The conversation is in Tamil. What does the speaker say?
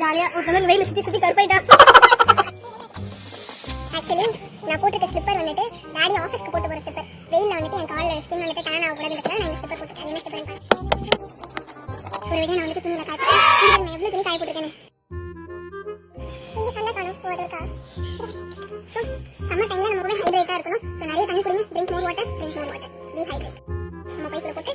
ஜாலியா ஒரு வெயில சுத்தி சுத்தி கருப்பாயிட்டா. ஆக்சுவலி நான் போட்டிருக்க ஸ்லிப்பர் வந்துட்டு டாடி ஆஃபீஸ்க்கு போட்டு போற ஸ்லிப்பர். வெயில்ல வந்துட்டு என் கால்ல ஸ்கின் வந்துட்டு டேன் ஆகக்கூடாதுன்றதுனால நான் இந்த ஸ்லிப்பர் போட்டுருக்கேன். என்ன ஸ்லிப்பர் ஒரு வீடியோ நான் வந்துட்டு துணியில காய போட்டேன். நான் எவ்வளவு துணி காய போட்டிருக்கேன். நீங்க சொன்ன சாங்ஸ் போடுறக்கா. ஸோ சம்மர் டைம்ல நம்ம ஹைட்ரேட்டா இருக்கணும். ஸோ நிறைய தண்ணி குடிங்க. Drink more water, drink more water. Be hydrate. நம்ம பைப்பில் போட்டு